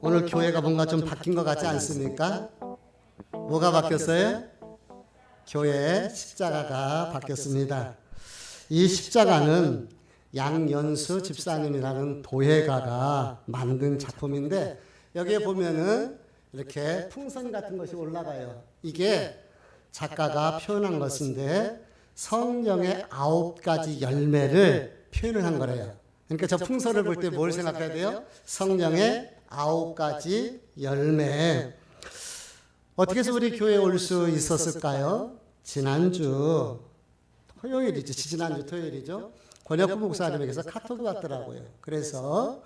오늘 교회가 뭔가 좀 바뀐 것 같지 않습니까? 뭐가 바뀌었어요? 교회 십자가가 바뀌었습니다. 이 십자가는 양연수 집사님이라는 도예가가 만든 작품인데, 여기에 보면은 이렇게 풍선 같은 것이 올라가요. 이게 작가가 표현한 것인데 성령의 9가지 열매를 표현을 한 거래요. 그러니까 저 풍선을 볼 때 뭘 생각해야 돼요? 성령의 9가지 열매. 어떻게 해서 우리 교회에 올 수 있었을까요? 지난주 토요일이죠. 지난주 토요일이죠. 권혁구 목사님에게서 카톡이 왔더라고요. 그래서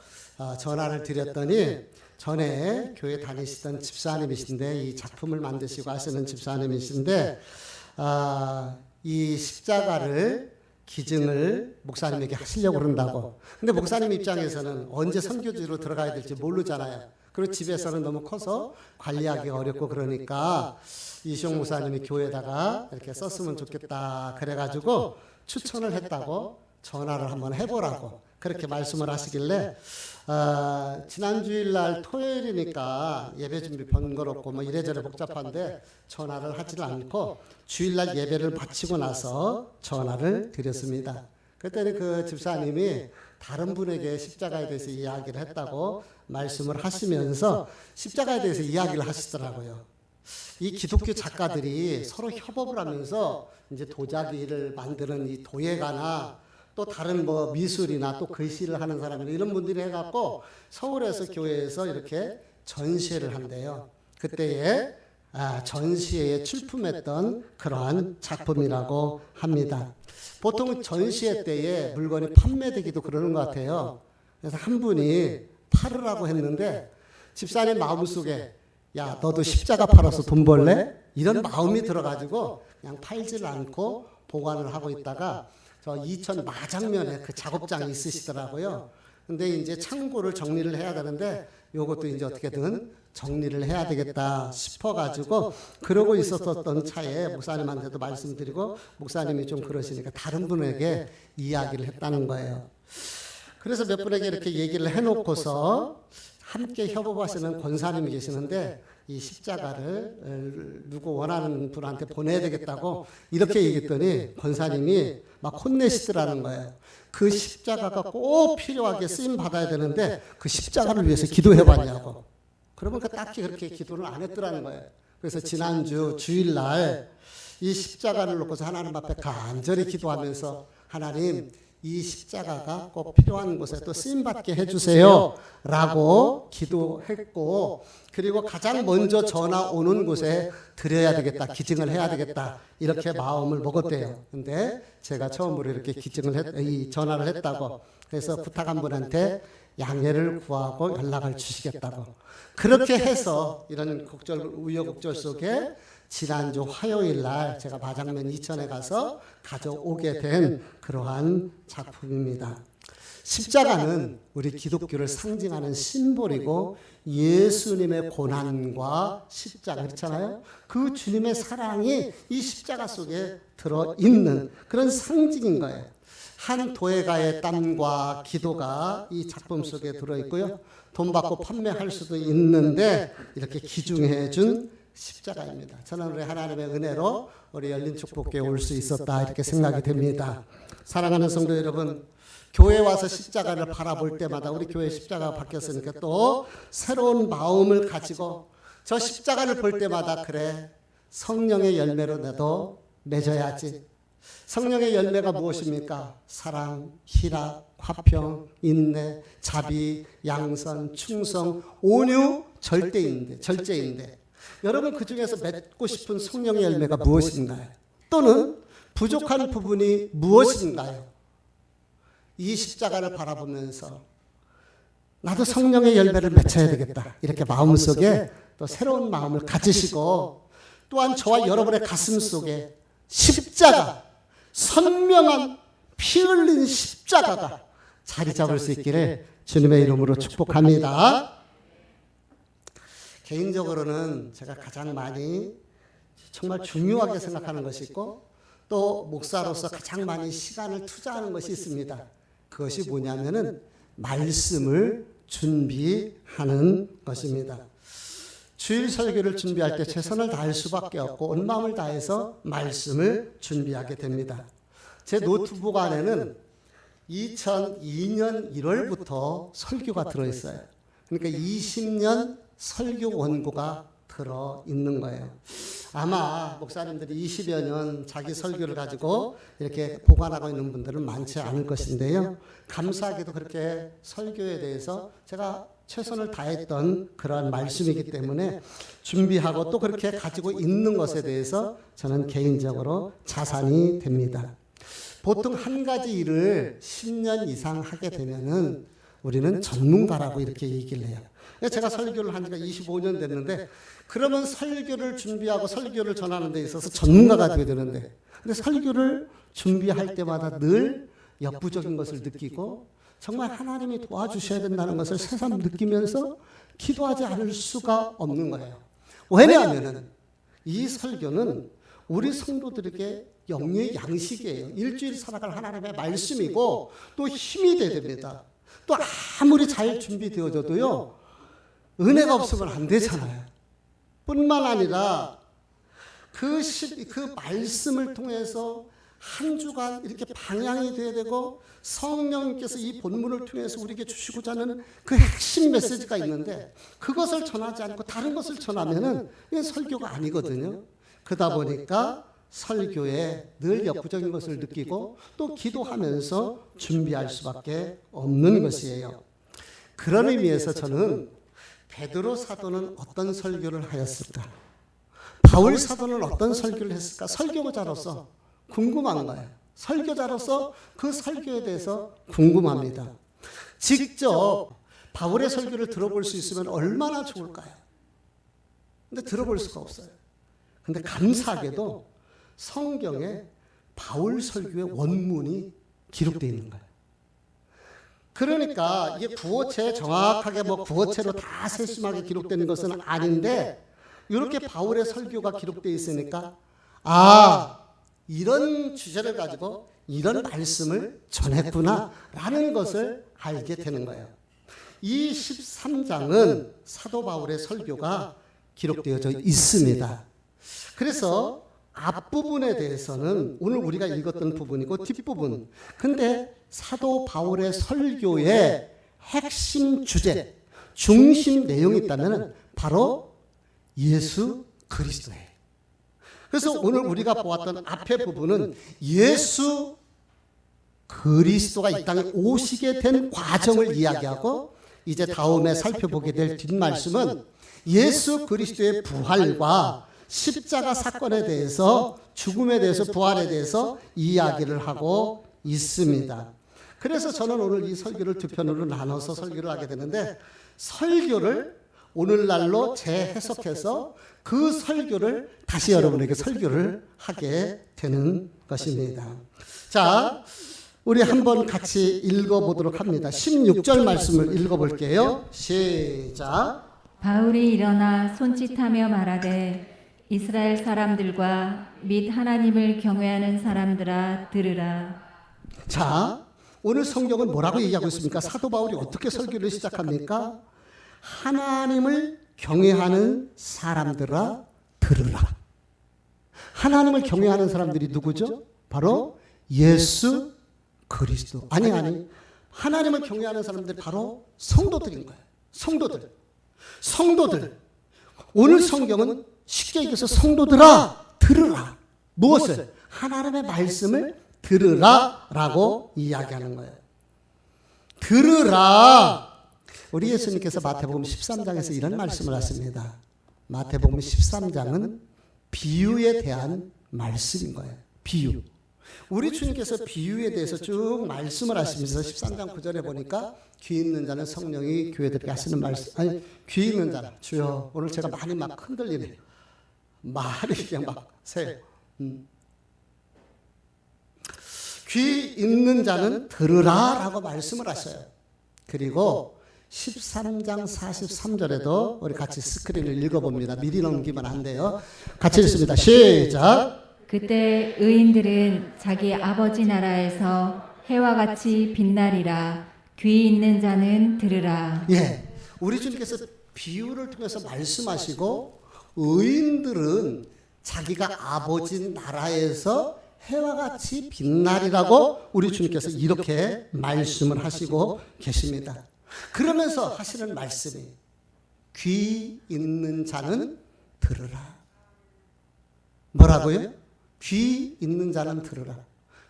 전화를 드렸더니 전에 교회 다니시던 집사님이신데, 이 작품을 만드시고 하시는 집사님이신데, 이 십자가를 기증을 목사님에게 하시려고 그런다고. 근데 목사님 입장에서는 언제 선교지로 들어가야 될지 모르잖아요. 그리고 집에서는 너무 커서 관리하기가 어렵고, 그러니까 이시용 목사님이 교회에다가 이렇게 썼으면 좋겠다 그래가지고 추천을 했다고, 전화를 한번 해보라고 그렇게 말씀을 하시길래, 지난 주일날 토요일이니까 예배 준비 번거롭고 뭐 이래저래 복잡한데 전화를 하지를 않고 주일날 예배를 마치고 나서 전화를 드렸습니다. 그랬더니 그 집사님이 다른 분에게 십자가에 대해서 이야기를 했다고 말씀을 하시면서 십자가에 대해서 이야기를 하시더라고요. 이 기독교 작가들이 서로 협업을 하면서 이제 도자기를 만드는 이 도예가나 또 다른 뭐 미술이나 또 글씨를 하는 사람이나 이런 분들이 해갖고 서울에서 교회에서 이렇게 전시회를 한대요. 그때에 전시회에 출품했던 그러한 작품이라고 합니다. 보통 전시회 때에 물건이 판매되기도 그러는 것 같아요. 그래서 한 분이 팔으라고 했는데 집사님 마음속에, 야, 너도 십자가 팔아서 돈 벌래? 이런 마음이 들어가지고 그냥 팔지를 않고 보관을 하고 있다가 저 이천 마장면에 그 작업장이 있으시더라고요. 근데 이제 창고를 정리를 해야 되는데 요것도 이제 어떻게든 정리를 해야 되겠다 싶어가지고 그러고 있었던 차에 목사님한테도 말씀드리고, 목사님이 좀 그러시니까 다른 분에게 이야기를 했다는 거예요. 그래서 몇 분에게 이렇게 얘기를 해놓고서 함께 협업하시는 권사님이 계시는데, 이 십자가를 누구 원하는 분한테 보내야 되겠다고 이렇게 얘기했더니 권사님이 막 혼내시더라는 거예요. 그 십자가가 꼭 필요하게 쓰임 받아야 되는데 그 십자가를 위해서 기도해봤냐고. 그러면 딱히 그렇게 기도를 안 했더라는 거예요. 그래서 지난주 주일날 이 십자가를 놓고서 하나님 앞에 간절히 기도하면서, 하나님, 이 십자가가 꼭 필요한 곳에 또 쓰임받게 해주세요 라고 기도했고, 그리고 가장 먼저 전화 오는 곳에 드려야 되겠다, 기증을 해야 되겠다, 이렇게 마음을 먹었대요. 근데 제가 처음으로 이렇게 이 전화를 했다고, 그래서 부탁한 분한테 양해를 구하고 연락을 주시겠다고, 그렇게 해서 이런 우여곡절 속에 지난주 화요일 날 제가 마장면 이천에 가서 가져오게 된 그러한 작품입니다. 십자가는 우리 기독교를 상징하는 심볼이고 예수님의 고난과 십자가, 그렇잖아요. 그 주님의 사랑이 이 십자가 속에 들어있는 그런 상징인 거예요. 한 도예가의 땀과 기도가 이 작품 속에 들어있고요. 돈 받고 판매할 수도 있는데 이렇게 기증해 준 십자가입니다. 저는 우리 하나님의 은혜로 우리 열린축복교에 올 수 있었다 이렇게 생각이 됩니다. 사랑하는 성도 여러분, 교회 와서 십자가를 바라볼 때마다 우리 교회 십자가가 바뀌었으니까 또 새로운 마음을 가지고 저 십자가를 볼 때마다, 그래, 성령의 열매로 나도 맺어야지. 성령의 열매가 무엇입니까? 사랑, 희락, 화평, 인내, 자비, 양선, 충성, 온유, 절제인데 여러분, 그 중에서 맺고 싶은 성령의 열매가 무엇인가요? 또는 부족한 부분이 무엇인가요? 이 십자가를 바라보면서 나도 성령의 열매를 맺어야 되겠다, 이렇게 마음속에 또 새로운 마음을 가지시고, 또한 저와 여러분의 가슴 속에 십자가, 선명한 피 흘린 십자가가 자리 잡을 수 있기를 주님의 이름으로 축복합니다. 개인적으로는 제가 가장 많이 정말 중요하게 생각하는 것이 있고, 또 목사로서 가장 많이 시간을 투자하는 것이 있습니다. 그것이 뭐냐면은 말씀을 준비하는 것입니다. 주일 설교를 준비할 때 최선을 다할 수밖에 없고 온 마음을 다해서 말씀을 준비하게 됩니다. 제 노트북 안에는 2002년 1월부터 설교가 들어있어요. 그러니까 20년 설교 원고가 들어있는 거예요. 아마 목사님들이 20여 년 자기 설교를 가지고 이렇게 보관하고 있는 분들은 많지 않을 것인데요. 감사하게도 그렇게 설교에 대해서 제가 최선을 다했던 그러한 말씀이기 때문에 준비하고 또 그렇게 가지고 있는 것에 대해서 저는 개인적으로 자산이 됩니다. 보통 한 가지 일을 10년 이상 하게 되면은 우리는 전문가라고 이렇게 얘기를 해요. 제가 설교를 한 지가 25년 됐는데 그러면 설교를 준비하고 설교를 전하는 데 있어서 전문가가 되어야 되는데 근데 설교를 준비할 때마다 늘 역부족인 것을 느끼고 정말 하나님이 도와주셔야 된다는 것을 새삼 느끼면서 기도하지 않을 수가 없는 거예요. 왜냐하면 이 설교는 우리 성도들에게 영의 양식이에요. 일주일 살아갈 하나님의 말씀이고 또 힘이 돼야 됩니다. 또 아무리 잘 준비되어져도요. 은혜가 없으면 안 되잖아요. 뿐만 아니라 그 말씀을 통해서 한 주간 이렇게 방향이 되어야 되고 성령께서 이 본문을 통해서 우리에게 주시고자 하는 그 핵심 메시지가 있는데 그것을 전하지 않고 다른 것을 전하면은 이게 설교가 아니거든요. 그러다 보니까 설교에 늘 역부족인 것을 느끼고 또 기도하면서 준비할 수밖에 없는 것이에요. 그런 의미에서 저는 베드로 사도는 어떤 설교를 하였을까? 바울 사도는 어떤 설교를 했을까? 설교자로서 궁금한 거예요. 설교자로서 그 설교에 대해서 궁금합니다. 직접 바울의 설교를 들어볼 수 있으면 얼마나 좋을까요? 근데 들어볼 수가 없어요. 근데 감사하게도 성경에 바울 설교의 원문이 기록되어 있는 거예요. 그러니까 이게 구어체 정확하게 구어체로 다 세심하게 기록되는 것은 아닌데 이렇게 바울의 설교가 기록되어 있으니까 이런 주제를 가지고 이런 말씀을 전했구나라는 것을 알게 되는 거예요. 이 13장은 사도 바울의 설교가 기록되어져 있습니다. 그래서 앞부분에 대해서는 오늘 우리가 읽었던 부분이고 뒷부분. 근데 사도 바울의 설교의 핵심 주제, 중심 내용이 있다면 바로 예수 그리스도예요. 그래서 오늘 우리가 보았던 앞에 부분은 예수 그리스도가 이 땅에 오시게 된 과정을 이야기하고 이제 다음에 살펴보게 될 뒷말씀은 예수 그리스도의 부활과 십자가 사건에 대해서 죽음에 대해서 부활에 대해서 이야기를 하고 있습니다. 그래서 저는 오늘 이 설교를 두 편으로 나눠서 설교를 하게 되는데 설교를 오늘날로 재해석해서 그 설교를 다시 여러분에게 설교를 하게 되는 것입니다. 자, 우리 한번 같이 읽어보도록 합니다. 16절 말씀을 읽어볼게요. 시작. 바울이 일어나 손짓하며 말하되 이스라엘 사람들과 및 하나님을 경외하는 사람들아 들으라. 자, 오늘 성경은 뭐라고 얘기하고 있습니까? 사도 바울이 어떻게 설교를 시작합니까? 하나님을 경외하는 사람들아 들으라. 하나님을 경외하는 사람들이 누구죠? 바로 예수 그리스도. 아니 하나님을 경외하는 사람들이 바로 성도들인 거예요. 성도들. 오늘 성경은 쉽게 얘기해서 성도들아 들으라. 무엇을? 하나님의 말씀을 들으라라고 이야기하는 거예요. 들으라. 우리 예수님께서 마태복음 13장에서 이런 말씀을 하십니다. 마태복음 13장은 비유에 대한 말씀인 거예요. 비유. 우리 주님께서 비유에 대해서 쭉 말씀을 하시면서 13장 9절에 보니까 귀 있는 자는 성령이 교회들에게 하시는 말씀. 귀 있는 자는 주여 오늘 제가 많이 흔들리네요. 말이 그냥 새요. 귀 있는 자는 들으라라고 말씀을 하셔요. 그리고 13장 43절에도 우리 같이 스크린을 읽어봅니다. 미리 넘기면 안 돼요. 같이 읽습니다. 시작. 그때 의인들은 자기 아버지 나라에서 해와 같이 빛나리라. 귀 있는 자는 들으라. 예, 우리 주님께서 비유를 통해서 말씀하시고 의인들은 자기가 아버지 나라에서 해와 같이 빛나리라고 우리 주님께서 이렇게 말씀을 하시고 계십니다. 그러면서 하시는 말씀이 귀 있는 자는 들으라. 뭐라고요? 귀 있는 자는 들으라.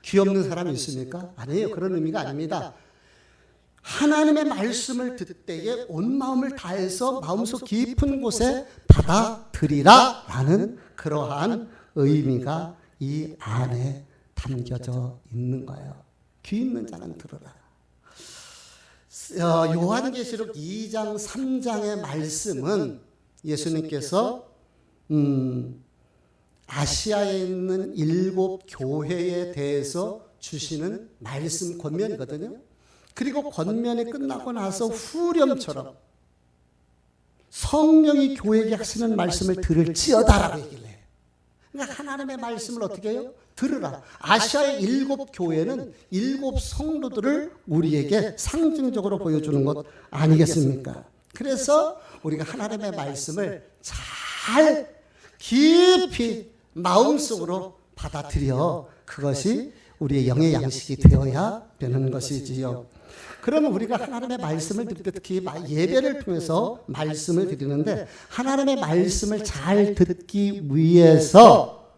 귀 없는 사람이 있습니까? 아니에요. 그런 의미가 아닙니다. 하나님의 말씀을 듣을 때에 온 마음을 다해서 마음속 깊은 곳에 받아들이라 라는 그러한 의미가 이 안에 담겨져 있는 거예요. 귀 있는 자는 들으라. 요한계시록 2장 3장의 말씀은 예수님께서 아시아에 있는 7 교회에 대해서 주시는 말씀 권면이거든요. 그리고 권면이 끝나고 나서 후렴처럼 성령이 교회에게 하시는 말씀을 들을지어다라고 얘기를 해요. 그러니까 하나님의 말씀을 어떻게 해요? 들으라. 아시아의 7 교회는 7 성도들을 우리에게 상징적으로 보여주는 것 아니겠습니까? 그래서 우리가 하나님의 말씀을 잘 깊이 마음속으로 받아들여 그것이 우리의 영의 양식이 되어야 되는 것이지요. 그러면 우리가 하나님의 말씀을 듣기, 특히 예배를 통해서 말씀을 드리는데 하나님의 말씀을 잘 듣기 위해서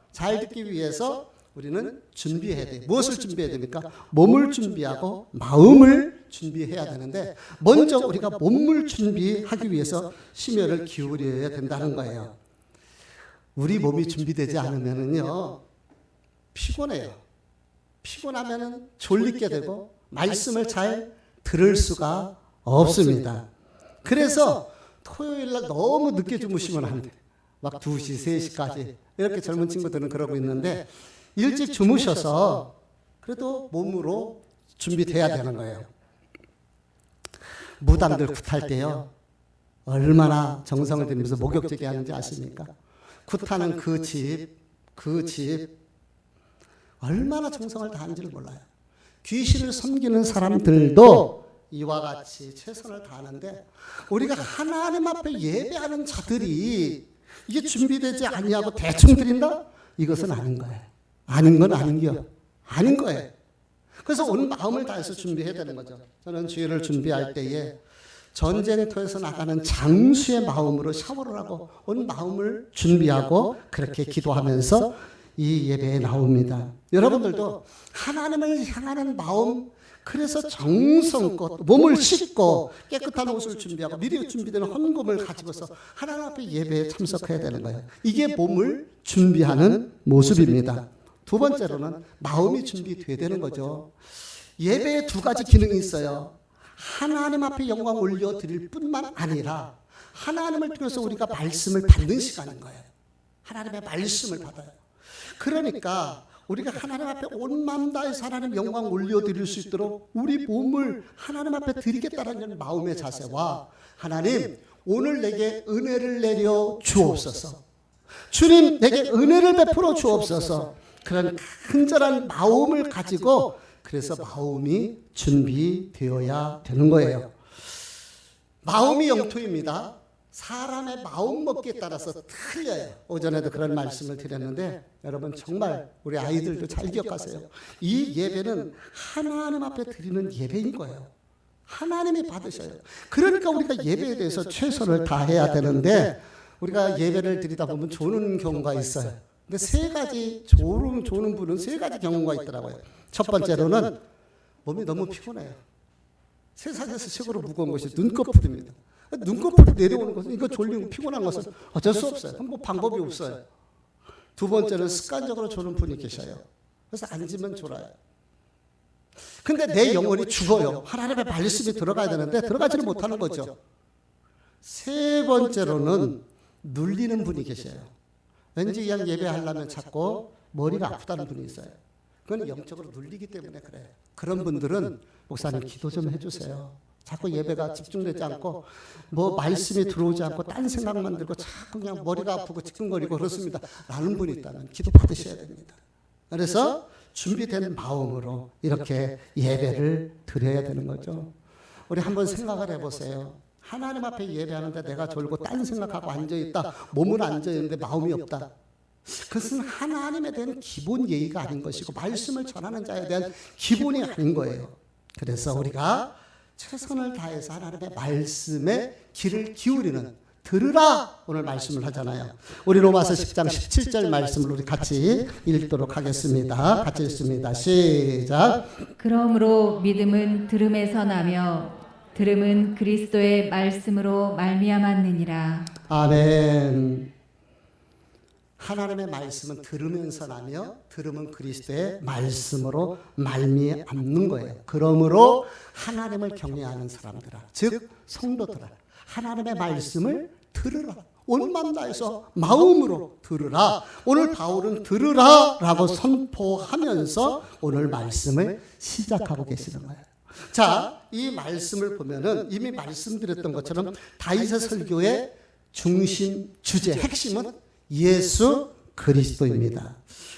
우리는 준비해야 돼요. 무엇을 준비해야 됩니까? 몸을 준비하고 마음을 준비해야 되는데 먼저 우리가 몸을 준비하기 위해서 심혈을 기울여야 된다는 거예요. 우리 몸이 준비되지 않으면요 피곤해요. 피곤하면 졸리게 되고 말씀을 잘 들을 수가 없습니다. 그래서 토요일날 너무 늦게 주무시면 안 돼. 막 2시, 3시까지 이렇게 젊은 친구들은 그러고 있는데 일찍 주무셔서 그래도 몸으로 준비돼야 되는 거예요. 무당들 굿할 때요 얼마나 정성을 들이면서 목욕제기 하는지 아십니까? 굿하는 그 집 얼마나 정성을 다하는지를 몰라요. 귀신을 섬기는 사람들도 이와 같이 최선을 다하는데 우리가 하나님 앞에 예배하는 자들이 이게 준비되지 아니하고 대충 드린다? 이것은 아닌 거예요. 아닌 건 아닌겨. 아닌 거예요. 그래서 온 마음을 다해서 준비해야 되는 거죠. 저는 주일을 준비할 때에 전쟁터에서 나가는 장수의 마음으로 샤워를 하고 온 마음을 준비하고 그렇게 기도하면서 이 예배에 나옵니다. 여러분들도 하나님을 향하는 마음, 그래서 정성껏 몸을 씻고 깨끗한 옷을 준비하고 미리 준비된 헌금을 가지고서 하나님 앞에 예배에 참석해야 되는 거예요. 이게 몸을 준비하는 모습입니다. 두 번째로는 마음이 준비돼야 되는 거죠. 예배에 2가지 기능이 있어요. 하나님 앞에 영광 올려드릴 뿐만 아니라 하나님을 통해서 우리가 말씀을 받는 시간인 거예요. 하나님의 말씀을 받아요. 그러니까 우리가 하나님 앞에 온 마음 다해서 하나님 영광 올려드릴 수 있도록 우리 몸을 하나님 앞에 드리겠다는 마음의 자세와 하나님 오늘 내게 은혜를 내려 주옵소서, 주님 내게 은혜를 베풀어 주옵소서, 그런 간절한 마음을 가지고 그래서 마음이 준비되어야 되는 거예요. 마음이 영토입니다. 사람의 마음 먹기에 따라서 틀려요. 오전에도 그런 말씀을 드렸는데 여러분 정말 우리 아이들도 잘 기억하세요. 이 예배는 하나님 앞에 드리는 예배인 거예요. 하나님이 받으셔요. 그러니까 우리가 예배에 대해서 최선을 다해야 되는데 우리가 예배를 드리다 보면 조는 경우가 있어요. 근데 3가지 조는 분은 3가지 경우가 있더라고요. 첫 번째로는 몸이 너무 피곤해요. 세상에서 최고로 무거운 것이 눈꺼풀입니다. 눈꺼풀이 내려오는 것은 이거 졸리고 피곤한 것은 어쩔 수 없어요. 뭐 방법이 없어요. 두 번째는 습관적으로 조는 분이 계셔요. 그래서 앉으면 졸아요. 근데 내 영혼이 죽어요. 하나님의 말씀이 들어가야 되는데 들어가지를 못하는 거죠. 세 번째로는 눌리는 분이 계셔요. 왠지 그냥 예배하려면 자꾸 머리가 아프다는 분이 있어요. 그건 영적으로 눌리기 때문에 그래요. 그런 분들은 목사님 기도 좀 해주세요. 자꾸 예배가 집중되지 않고 뭐 말씀이 들어오지 않고 딴 생각만 들고 자꾸 그냥 머리가 아프고 지끈거리고 그렇습니다. 라는 분이 있다면 기도 받으셔야 됩니다. 그래서 준비된 마음으로 이렇게 예배를 드려야 되는 거죠. 우리 한번 생각을 해보세요. 하나님 앞에 예배하는데 내가 졸고 딴 생각하고 앉아있다. 몸은 앉아있는데 마음이 없다. 그것은 하나님에 대한 기본 예의가 아닌 것이고 말씀을 전하는 자에 대한 기본이 아닌 거예요. 그래서 우리가 최선을 다해서 하나님의 말씀에 귀를 기울이는 들으라 오늘 말씀을 하잖아요. 우리 로마서 10장 17절 말씀을 우리 같이 읽도록 하겠습니다. 같이 읽습니다. 시작. 그러므로 믿음은 들음에서 나며 들음은 그리스도의 말씀으로 말미암았느니라. 아멘. 하나님의 말씀은 들으면서 나며 들음은 그리스도의 말씀으로 말미암는 거예요. 그러므로 하나님을 경외하는 사람들아, 즉 성도들아, 하나님의 말씀을 들으라. 온 마음 다해서 마음으로 들으라. 오늘 바울은 들으라라고 선포하면서 오늘 말씀을 시작하고 계시는 거예요. 자, 이 말씀을 보면은 이미 말씀드렸던 것처럼 다윗의 설교의 중심 주제, 핵심은 예수 그리스도입니다.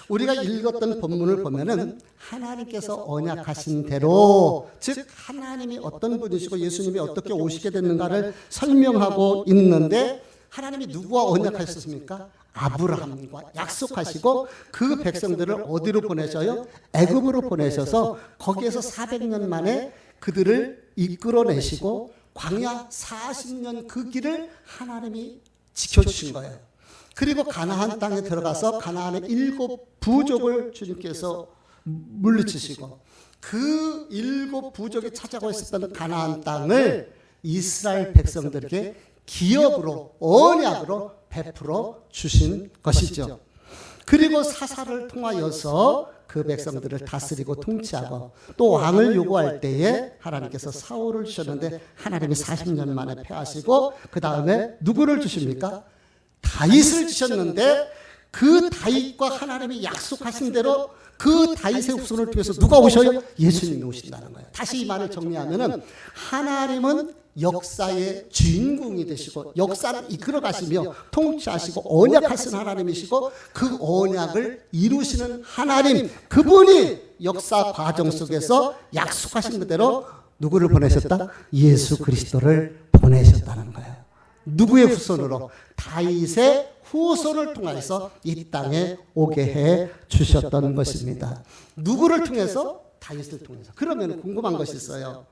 우리가 읽었던 본문을 보면은 하나님께서 언약하신 대로, 즉 하나님이 어떤 분이시고 예수님이 어떻게 오시게 됐는가를 설명하고 있는데, 하나님이 누구와 언약하셨습니까? 아브라함과 약속하시고 그 백성들을 어디로 보내셔요? 애굽으로 보내셔서 거기에서 400년 만에 그들을 이끌어내시고 광야 40년 그 길을 하나님이 지켜주신 거예요. 그리고 가나안 땅에 들어가서 가나안의 7 부족을 주님께서 물리치시고 그 7 부족이 찾아가고 있었던 가나안 땅을 이스라엘 백성들에게 기업으로 언약으로 베풀어 주신 것이죠. 그리고 사사를 통하여서 그 백성들을 다스리고 통치하고 또 왕을 요구할 때에 하나님께서 사울을 주셨는데 하나님이 40년 만에 패하시고 그 다음에 누구를 주십니까? 다윗을 주셨는데 그 다윗과 하나님이 약속하신 대로 그 다윗의 후손을 통해서 누가 오셔요? 예수님이 오신다는 거예요. 다시 이 말을 정리하면은 하나님은 역사의 주인공이 되시고 역사를 이끌어 가시며 통치하시고 언약하신 하나님이시고 그 언약을 이루시는 하나님, 그분이 역사 과정 속에서 약속하신 그대로 누구를 보내셨다? 예수 그리스도를 보내셨다는 거예요. 누구의 후손으로? 다윗의 후손을 통해서 이 땅에 오게 해 주셨던 것입니다. 누구를 통해서? 다윗을 통해서. 그러면 궁금한 것이 있어요.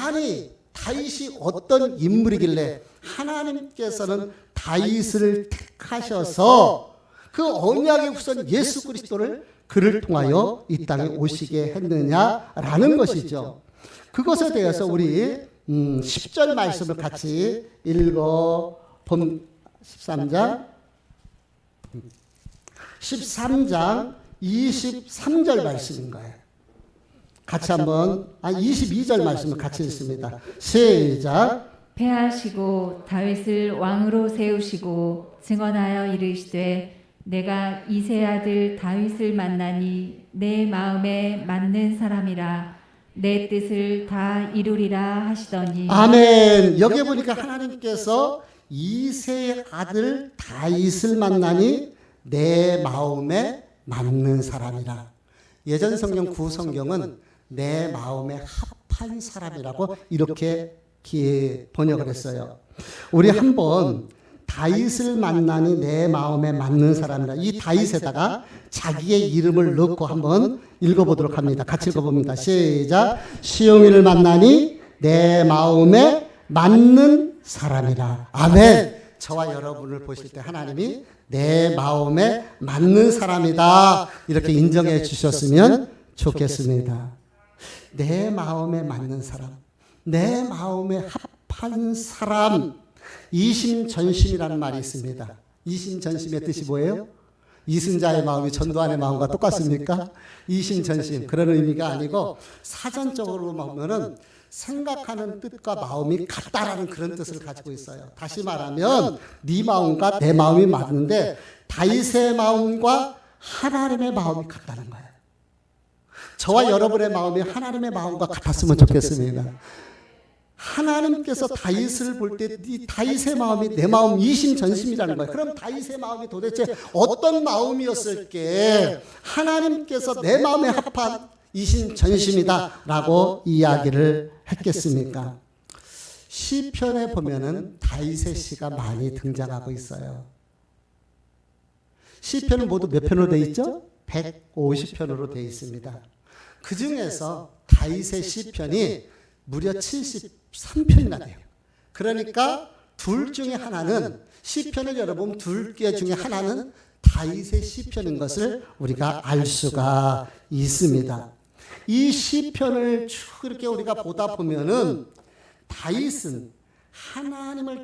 아니, 다윗이 어떤 인물이길래 하나님께서는 다윗을 택하셔서 그 언약의 후손 예수 그리스도를 그를 통하여 이 땅에 오시게 했느냐라는 것이죠. 그것에 대해서 우리 10절 말씀을 같이 읽어본 13장 23절 말씀인 거예요. 같이 한번 22절 말씀을 같이 읽습니다. 시작. 패하시고 다윗을 왕으로 세우시고 증언하여 이르시되 내가 이새 아들 다윗을 만나니 내 마음에 맞는 사람이라 내 뜻을 다 이루리라 하시더니. 아멘. 여기 보니까 하나님께서 이새의 아들 다윗을 만나니 내 마음에 맞는 사람이라. 예전 성경 구성경은 내 마음에 합한 사람이라고 이렇게 번역을 했어요. 우리 한번 다윗을 만나니 내 마음에 맞는 사람이라, 이 다윗에다가 자기의 이름을 넣고 한번 읽어보도록 합니다. 같이 읽어봅니다. 시작. 시용이를 만나니 내 마음에 맞는 사람이라. 아멘. 저와 여러분을 보실 때 하나님이 내 마음에 맞는 사람이다 이렇게 인정해 주셨으면 좋겠습니다. 내 마음에 맞는 사람, 내 마음에 합한 사람, 이심전심이라는 말이 있습니다. 이심전심의 뜻이 뭐예요? 이순자의 마음이 전두환의 마음과 똑같습니까? 이심전심, 그런 의미가 아니고 사전적으로 보면은 생각하는 뜻과 마음이 같다라는 그런 뜻을 가지고 있어요. 다시 말하면 네 마음과 내 마음이 맞는데 다윗의 마음과 하나님의 마음이 같다는 거예요. 저와 여러분의 마음이 하나님의 마음과 같았으면 좋겠습니다. 하나님께서 다윗을 볼 때 이 다윗의 마음이 내 마음 이심전심이라는 거예요. 그럼 다윗의 마음이 도대체 어떤 마음이었을게? 하나님께서 내 마음에 합한 이심전심이다 라고 이야기를 했겠습니까? 시편에 보면은 다윗의 시가 많이 등장하고 있어요. 시편은 모두 몇 편으로 되어 있죠? 150편으로 되어 있습니다. 그 중에서 다윗의 시편이 무려 73편이나 돼요. 그러니까 둘 중에 하나는, 시편을 열어보면 둘 개 중에 하나는 다윗의 시편인 것을 우리가 알 수가 있습니다. 이 시편을 쭉 이렇게 우리가 보다 보면은 다윗은 하나님을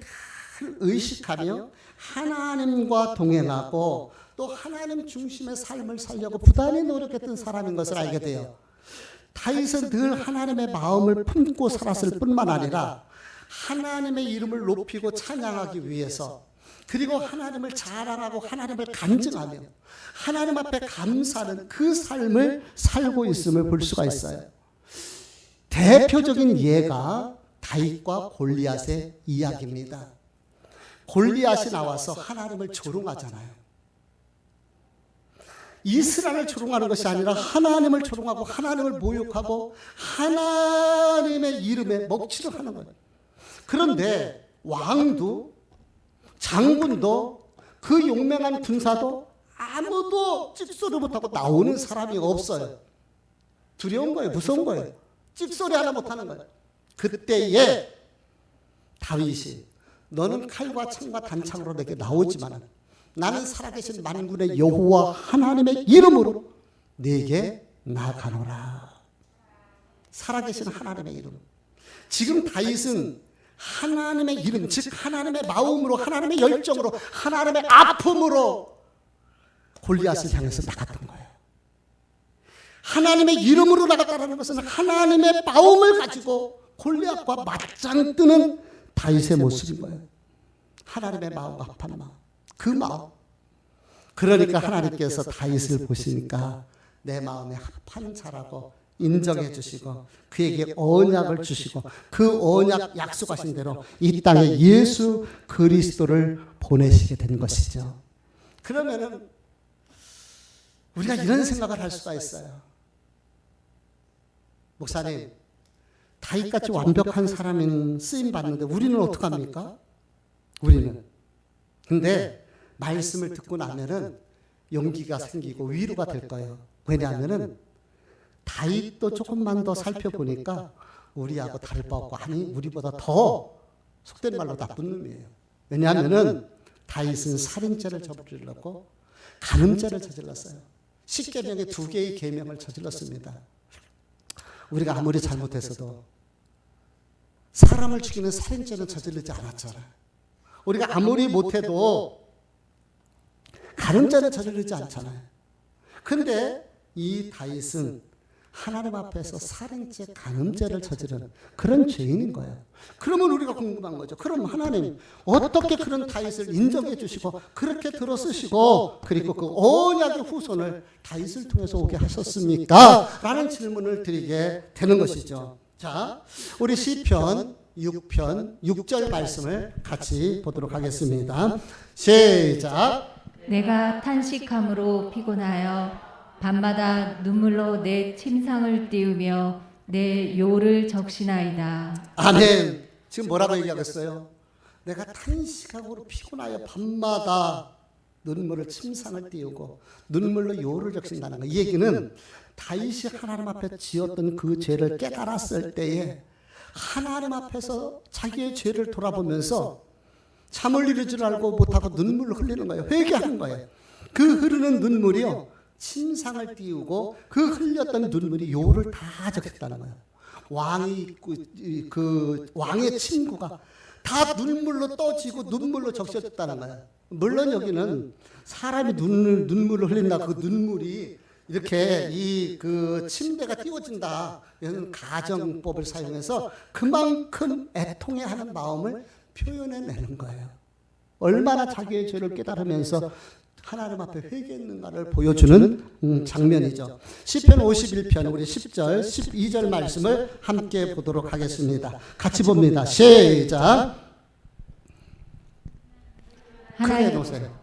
늘 의식하며 하나님과 동행하고 또 하나님 중심의 삶을 살려고 부단히 노력했던 사람인 것을 알게 돼요. 다윗은 늘 하나님의 마음을 품고 살았을 뿐만 아니라 하나님의 이름을 높이고 찬양하기 위해서, 그리고 하나님을 자랑하고 하나님을 간증하며 하나님 앞에 감사하는 그 삶을 살고 있음을 볼 수가 있어요. 대표적인 예가 다윗과 골리앗의 이야기입니다. 골리앗이 나와서 하나님을 조롱하잖아요. 이스라엘을 조롱하는 것이 아니라 하나님을 조롱하고 하나님을 모욕하고 하나님의 이름에 먹칠을 하는 거예요. 그런데 왕도 장군도 그 용맹한 군사도 아무도 찍소리 못하고 나오는 사람이 없어요. 두려운 거예요. 무서운 거예요. 찍소리 하나 못하는 거예요. 그때에 다윗이 너는 칼과 창과 단창으로 내게 나오지만 나는 살아계신 만군의 여호와 하나님의 이름으로 내게 나가노라. 살아계신 하나님의 이름. 지금 다윗은 하나님의 이름, 즉 하나님의 마음으로, 하나님의 열정으로, 하나님의 아픔으로 골리앗을 향해서 나갔던 거예요. 하나님의 이름으로 나갔다는 것은 하나님의 마음을 가지고 골리앗과 맞짱 뜨는 다윗의 모습인 거예요. 하나님의 마음과 합한 마음. 그 마음. 그러니까 하나님께서 다윗을 보시니까 내 마음에 합한 자라고 인정해 주시고 그에게 언약을 주시고 그 언약 약속하신 대로 이 땅에 예수 그리스도를 보내시게 된 것이죠. 그러면은 우리가 이런 생각을 할 수가 있어요. 목사님, 다윗같이 완벽한 사람인 쓰임 받는데 우리는 어떡합니까? 우리는. 근데 말씀을 듣고 나면은 용기가 생기고 위로가 될 거예요. 왜냐하면은 다윗도 조금만 더 살펴보니까 우리하고 다를 바 없고, 아니 우리보다 더 속된 말로 나쁜 놈이에요. 왜냐하면은 다윗은 살인죄를 저질렀고 간음죄를 저질렀어요. 10계명에 2개의 계명을 저질렀습니다. 우리가 아무리 잘못했어도 사람을 죽이는 살인죄는 저지르지 않았잖아요. 우리가 아무리 못해도 간음죄는 저지르지 않잖아요. 그런데 이 다윗은 하나님 앞에서 살인죄, 간음죄를 저지른 그런 죄인인 거예요. 그러면 우리가 궁금한 거죠. 그럼 하나님 어떻게 그런 다윗을 인정해 주시고 그렇게 들어쓰시고 그리고 그 언약의 후손을 다윗을 통해서 오게 하셨습니까? 라는 질문을 드리게 되는 것이죠. 자, 우리 시편 6편 6절 말씀을 같이 보도록 하겠습니다. 시작. 내가 탄식함으로 피곤하여 밤마다 눈물로 내 침상을 띄우며 내 요를 적시나이다. 아멘. 지금 뭐라고 얘기하겠어요? 내가 탄식하고 피곤하여 밤마다 눈물을 침상을 띄우고 눈물로 요를 적신다는 거. 이 얘기는 다윗이 하나님 앞에 지었던 그 죄를 깨달았을 때에 하나님 앞에서 자기의 죄를 돌아보면서 잠을 이룰 줄 알고 못하고 눈물을 흘리는 거예요. 회개하는 거예요. 그 흐르는 눈물이요, 침상을 띄우고 그 흘렸던 눈물이 요를 다 적셨다는 거예요. 왕이 그 왕의 친구가 다 눈물로 떠지고 눈물로 적셔졌다는 거예요. 물론 여기는 사람이 눈물을 흘린다, 그 눈물이 이렇게 이 그 침대가 띄워진다, 이런 가정법을 사용해서 그만큼 애통해하는 마음을 표현해내는 거예요. 얼마나 자기의 죄를 깨달으면서 하나님 앞에 회개했는가를 보여주는 장면이죠. 시편 51편 우리 10절, 12절 말씀을 함께 보도록 하겠습니다. 같이 봅니다. 시작. 크게 놓으세요.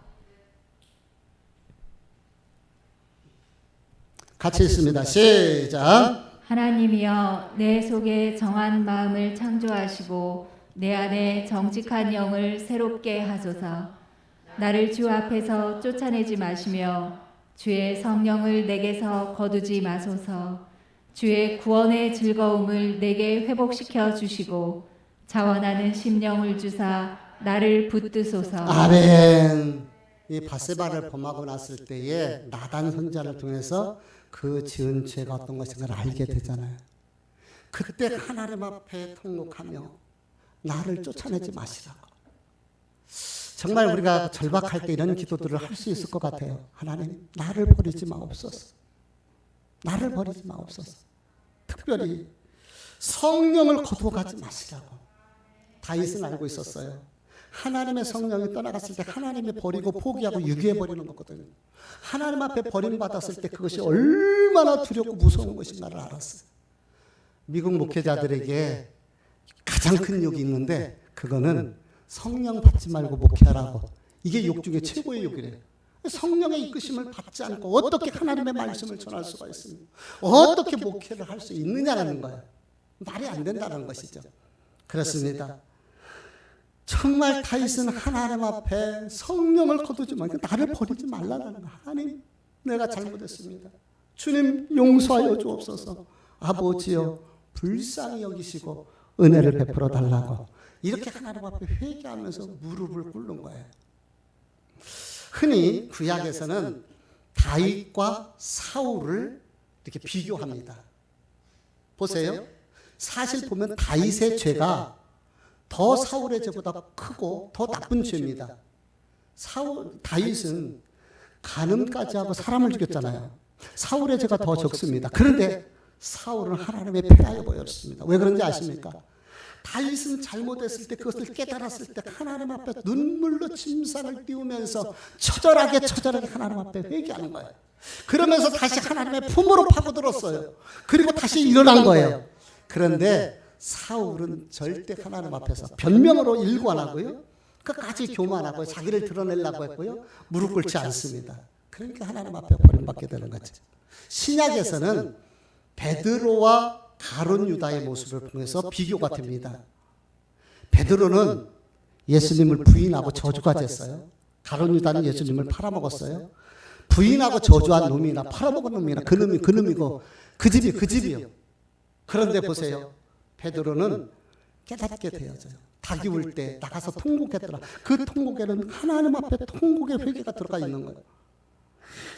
같이 있습니다. 시작. 하나님이여 내 속에 정한 마음을 창조하시고 내 안에 정직한 영을 새롭게 하소서. 나를 주 앞에서 쫓아내지 마시며 주의 성령을 내게서 거두지 마소서. 주의 구원의 즐거움을 내게 회복시켜 주시고 자원하는 심령을 주사 나를 붙드소서. 아멘. 이 바세바를 범하고 났을 때에 나단 선자를 통해서 그 지은 죄가 어떤 것인가를 알게 되잖아요. 그때 하나님 앞에 통곡하며 나를 쫓아내지 마시라고. 정말 우리가 절박할 때 이런 기도들을 할 수 있을 것 같아요. 하나님, 나를 버리지 마옵소서. 나를 버리지 마옵소서. 특별히 성령을 거두어가지 마시라고. 다윗은 알고 있었어요. 하나님의 성령이 떠나갔을 때 하나님이 버리고 포기하고 유기해버리는 거거든요. 하나님 앞에 버림받았을 때 그것이 얼마나 두렵고 무서운 것인가를 알았어요. 미국 목회자들에게 가장 큰 욕이 있는데 그거는 성령 받지 말고 목회하라고. 이게 욕 중에 최고의 욕이래요. 성령의 이끄심을 받지 않고 어떻게 하나님의 말씀을 전할 수가 있습니까? 어떻게 목회를 할 수 있느냐는 거예요. 말이 안 된다는 것이죠. 그렇습니다. 정말 다윗은 하나님 앞에 성령을 거두지 말고 나를 버리지 말라는 거예요. 하나님, 내가 잘못했습니다. 주님 용서하여 주옵소서. 아버지여 불쌍히 여기시고 은혜를 베풀어 달라고. 이렇게 하나님 앞에 회개하면서 무릎을 꿇는 거예요. 흔히 구약에서는 다윗과 사울을 이렇게 비교합니다. 보세요. 사실 보면 다윗의 죄가 더 사울의 죄보다 크고 더 나쁜 죄입니다. 다윗은 간음까지 하고 사람을 죽였잖아요. 사울의 죄가 더 적습니다. 그런데 사울은 하나님의 패하여 보였습니다. 왜 그런지 아십니까? 다윗은 잘못했을 때 그것을 깨달았을 때 하나님 앞에 눈물로 침상을 띄우면서 처절하게 하나님 앞에 회개하는 거예요. 그러면서 다시 하나님의 품으로 파고들었어요. 그리고 다시 일어난 거예요. 그런데 사울은 절대 하나님 앞에서 변명으로 일구 안 하고요. 끝까지 교만하고 자기를 드러내려고 했고요. 무릎 꿇지 않습니다. 그러니까 하나님 앞에 버림받게 되는 거죠. 신약에서는 베드로와 가룟 유다의 모습을 통해서 비교가 됩니다. 베드로는 예수님을 부인하고 저주까지 했어요. 가룟 유다는 예수님을 팔아먹었어요. 부인하고 저주한 놈이나 팔아먹은 놈이나 그놈이고 그 집이요. 그런데 보세요. 베드로는 깨닫게 되어져요. 닭이 울 때 나가서 통곡했더라. 그 통곡에는 하나님 앞에 통곡의 회개가 들어가 있는 거예요.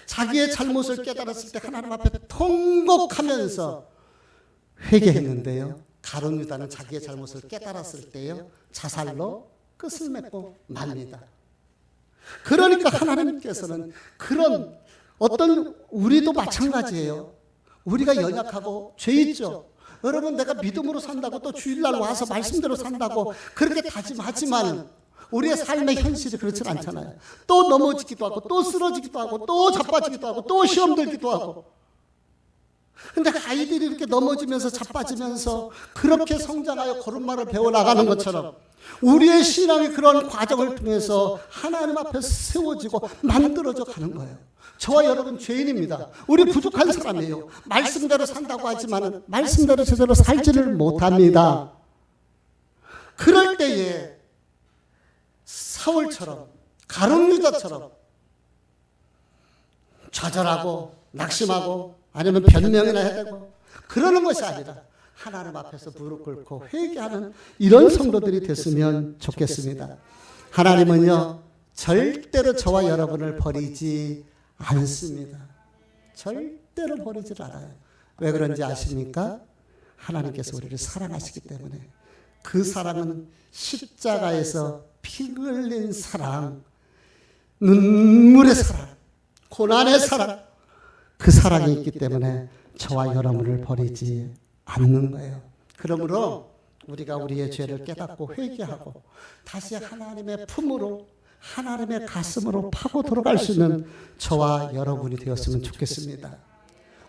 자기의 잘못을 깨달았을 때 하나님 앞에 통곡하면서 회개했는데요. 가룟 유다는 자기의 잘못을 깨달았을 때요. 자살로 끝을 맺고 맙니다. 그러니까 하나님께서는 그런 어떤 우리도 마찬가지예요. 우리가 연약하고 죄 있죠. 여러분 내가 믿음으로 산다고 또 주일날 와서 말씀대로 산다고 그렇게 다짐하지만 우리의 삶의 현실이 그렇지 않잖아요. 또 넘어지기도 하고 또 쓰러지기도 하고 또 자빠지기도 하고 또 시험 들기도 하고. 근데 아이들이 이렇게 넘어지면서 자빠지면서 그렇게 성장하여 걸음마를 배워나가는 것처럼 우리의 신앙이 그런 과정을 통해서 하나님 앞에 세워지고 만들어져 가는 거예요. 저와 여러분 죄인입니다. 우리 부족한 사람이에요. 말씀대로 산다고 하지만 말씀대로 제대로 살지를 못합니다. 그럴 때에 사울처럼 가룟 유다처럼 좌절하고 낙심하고 아니면 변명이나 해야 되고 그러는 것이 아니라 하나님 앞에서 무릎 꿇고 회개하는 이런 성도들이 됐으면 좋겠습니다. 하나님은요 절대로 저와 여러분을 버리지 않습니다. 절대로 버리질 않아요. 왜 그런지 아십니까? 하나님께서 우리를 사랑하시기 때문에. 그 사랑은 십자가에서 피 흘린 사랑, 눈물의 사랑, 고난의 사랑, 그 사랑이 있기 때문에 저와 여러분을 버리지 않는 거예요. 그러므로 우리가 우리의 죄를 깨닫고 회개하고 다시 하나님의 품으로 하나님의 가슴으로 파고 들어갈 수 있는 저와 여러분이 되었으면 좋겠습니다.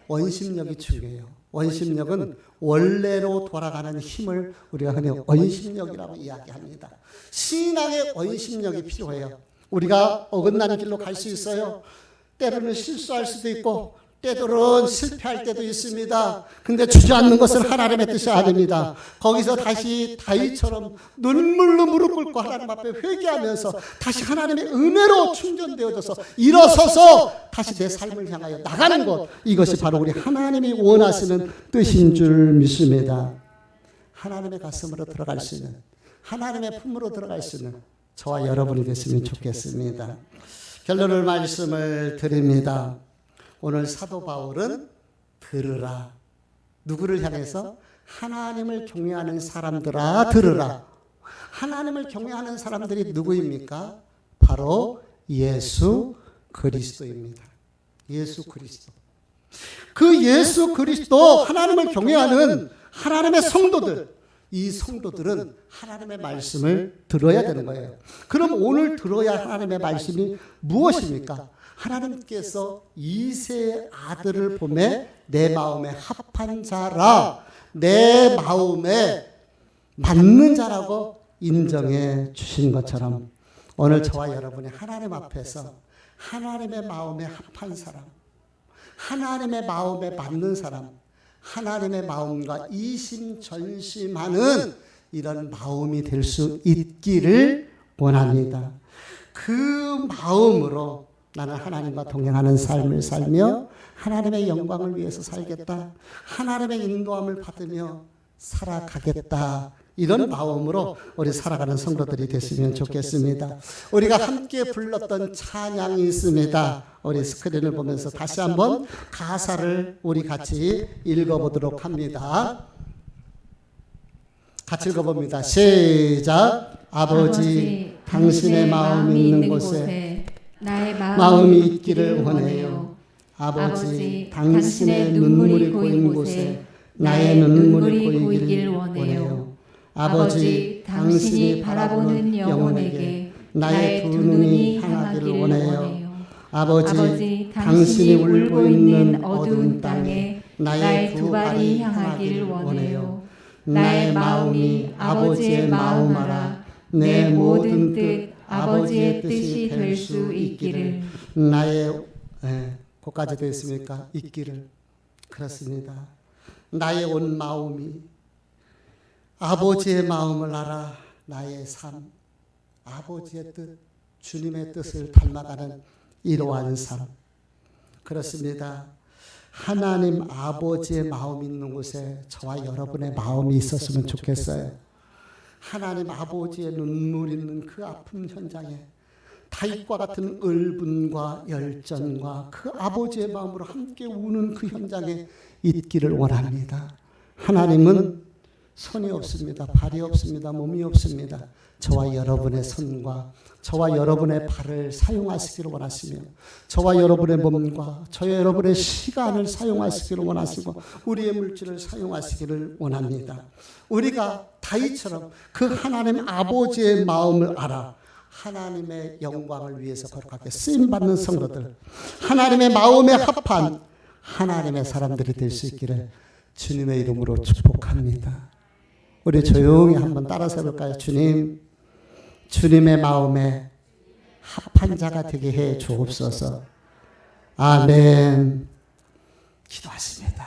원심력이 중요해요. 원심력은 원래로 돌아가는 힘을 우리가 흔히 원심력이라고 이야기합니다. 신앙의 원심력이 필요해요. 우리가 어긋나는 길로 갈 수 있어요. 때로는 실수할 수도 있고 때들은 실패할 때도 있습니다. 근데 주저앉는 것은 하나님의 뜻이 아닙니다. 거기서 다시 다윗처럼 눈물로 무릎 꿇고 하나님 앞에 회개하면서 다시 하나님의 은혜로 충전되어져서 일어서서 다시 내 삶을 향하여 나가는 것, 이것이 바로 우리 하나님이 원하시는 뜻인 줄 믿습니다. 하나님의 가슴으로 들어갈 수 있는, 하나님의 품으로 들어갈 수 있는 저와 여러분이 됐으면 좋겠습니다. 결론을 말씀을 드립니다. 오늘 사도 바울은 들으라. 누구를 향해서? 하나님을 경외하는 사람들아 들으라. 하나님을 경외하는 사람들이 누구입니까? 바로 예수 그리스도입니다. 예수 그리스도. 그 예수 그리스도, 하나님을 경외하는 하나님의 성도들, 이 성도들은 하나님의 말씀을 들어야 되는 거예요. 그럼 오늘 들어야 하나님의 말씀이 무엇입니까? 하나님께서 이세 아들을 보매 내 마음에 합한 자라, 내 마음에 맞는 자라고 인정해 주신 것처럼 오늘 저와 여러분이 하나님 앞에서 하나님의 마음에 합한 사람, 하나님의 마음에 맞는 사람, 하나님의 마음과 이심전심하는 이런 마음이 될 수 있기를 원합니다. 그 마음으로 나는 하나님과 동행하는 삶을 살며 하나님의 영광을 위해서 살겠다, 하나님의 인도함을 받으며 살아가겠다, 이런 마음으로 우리 살아가는 성도들이 됐으면 좋겠습니다. 우리가 함께 불렀던 찬양이 있습니다. 우리 스크린을 보면서 다시 한번 가사를 우리 같이 읽어보도록 합니다. 같이 읽어봅니다. 시작. 아버지, 당신의 마음이 있는 곳에 나의 마음이 있기를 원해요. 아버지, 당신의 눈물이 고인 곳에 나의 눈물이 고이기를 원해요. 아버지, 당신이 바라보는 영혼에게 나의 두 눈이 향하기를 원해요. 아버지, 당신이 울고 있는 어두운 땅에 나의 두 발이 향하기를 원해요. 나의 마음이 아버지의 마음 알아 내 모든 뜻 아버지의 뜻이 될 수 있기를. 나의 거기까지 됐습니까? 있기를. 그렇습니다. 나의 온 마음이 아버지의 마음을 알아 나의 삶, 아버지의 뜻, 주님의 뜻을 닮아가는 이러한 삶. 그렇습니다. 하나님 아버지의 마음이 있는 곳에 저와 여러분의 마음이 있었으면 좋겠어요. 하나님 아버지의 눈물 있는 그 아픔 현장에 다윗과 같은 을분과 열정과 그 아버지의 마음으로 함께 우는 그 현장에 있기를 원합니다. 하나님은 손이 없습니다. 발이 없습니다. 몸이 없습니다. 저와 여러분의 손과 저와 여러분의 발을 사용하시기를 원하시며 저와 여러분의 몸과 저와 여러분의 시간을 사용하시기를 원하시고 우리의 물질을 사용하시기를 원합니다. 우리가 다윗처럼 그 하나님 아버지의 마음을 알아 하나님의 영광을 위해서 거룩하게 쓰임받는 성도들, 하나님의 마음에 합한 하나님의 사람들이 될 수 있기를 주님의 이름으로 축복합니다. 우리 조용히 한번 따라서 해볼까요? 주님, 주님의 마음에 합한 자가 되게 해 주옵소서. 아멘. 기도하십니다.